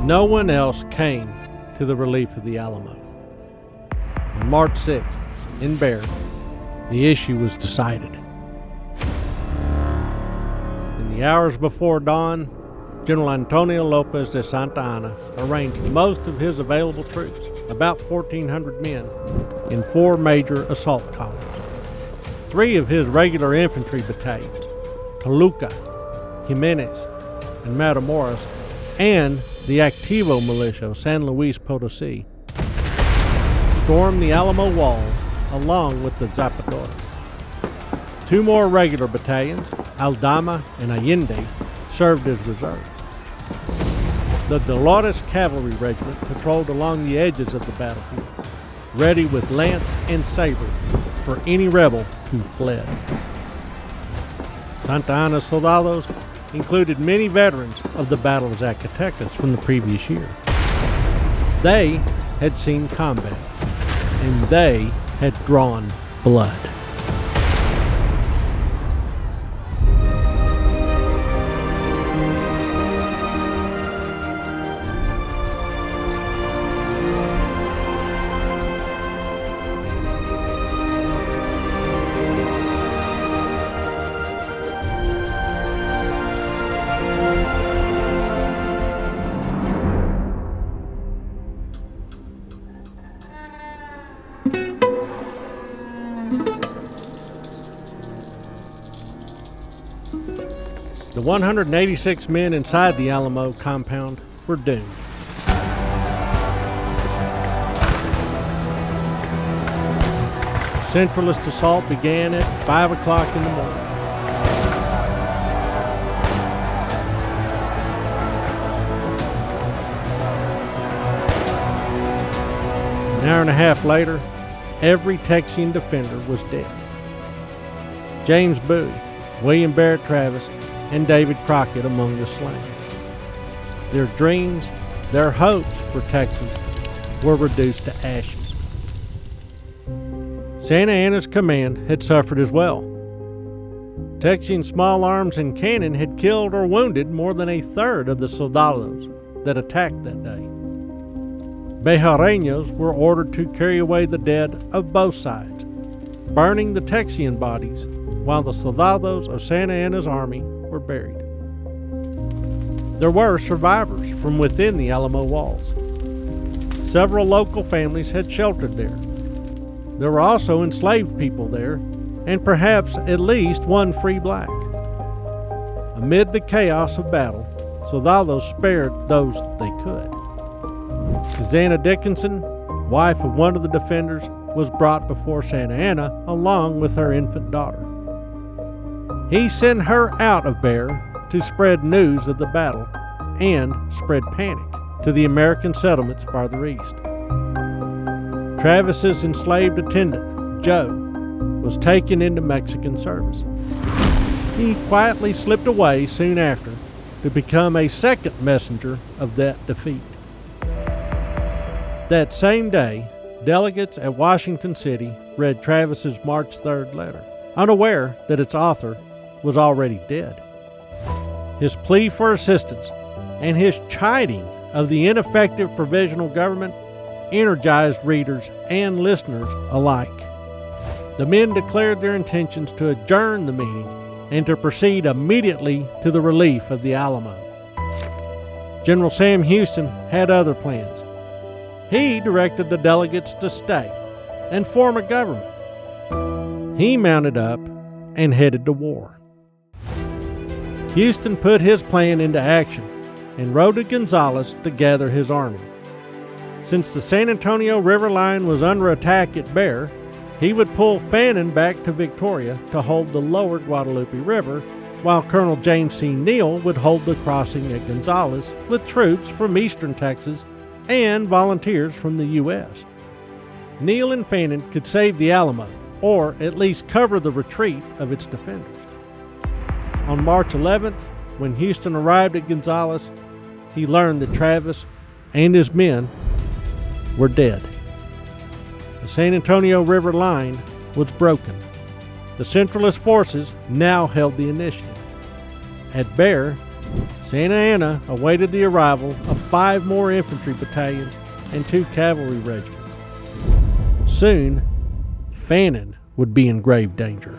No one else came to the relief of the Alamo. On March 6th, in Bear, the issue was decided. In the hours before dawn, General Antonio Lopez de Santa Anna arranged most of his available troops, about 1,400 men, in 4 major assault columns. 3 of his regular infantry battalions, Toluca, Jimenez, and Matamoros, and the Activo militia of San Luis Potosí, stormed the Alamo walls along with the Zapadores. 2 more regular battalions, Aldama and Allende, served as reserve. The Dolores Cavalry Regiment patrolled along the edges of the battlefield, ready with lance and saber for any rebel who fled. Santa Anna's soldados included many veterans of the Battle of Zacatecas from the previous year. They had seen combat, and they had drawn blood. The 186 men inside the Alamo compound were doomed. Centralist assault began at 5 o'clock in the morning. An hour and a half later, every Texian defender was dead. James Bowie, William Barrett Travis, and David Crockett among the slain. Their dreams, their hopes for Texas were reduced to ashes. Santa Anna's command had suffered as well. Texian small arms and cannon had killed or wounded more than a third of the soldados that attacked that day. Béxareños were ordered to carry away the dead of both sides, burning the Texian bodies while the soldados of Santa Anna's army were buried. There were survivors from within the Alamo walls. Several local families had sheltered there. There were also enslaved people there, and perhaps at least one free black. Amid the chaos of battle, soldados spared those they could. Susanna Dickinson, wife of one of the defenders, was brought before Santa Anna along with her infant daughter. He sent her out of Bear to spread news of the battle and spread panic to the American settlements farther east. Travis's enslaved attendant, Joe, was taken into Mexican service. He quietly slipped away soon after to become a second messenger of that defeat. That same day, delegates at Washington City read Travis's March 3rd letter, unaware that its author was already dead. His plea for assistance and his chiding of the ineffective provisional government energized readers and listeners alike. The men declared their intentions to adjourn the meeting and to proceed immediately to the relief of the Alamo. General Sam Houston had other plans. He directed the delegates to stay and form a government. He mounted up and headed to war. Houston put his plan into action and rode to Gonzales to gather his army. Since the San Antonio River line was under attack at Bear, he would pull Fannin back to Victoria to hold the lower Guadalupe River, while Colonel James C. Neal would hold the crossing at Gonzales with troops from eastern Texas and volunteers from the U.S. Neal and Fannin could save the Alamo, or at least cover the retreat of its defenders. On March 11th, when Houston arrived at Gonzales, he learned that Travis and his men were dead. The San Antonio River line was broken. The Centralist forces now held the initiative. At Bear, Santa Anna awaited the arrival of 5 more infantry battalions and 2 cavalry regiments. Soon, Fannin would be in grave danger.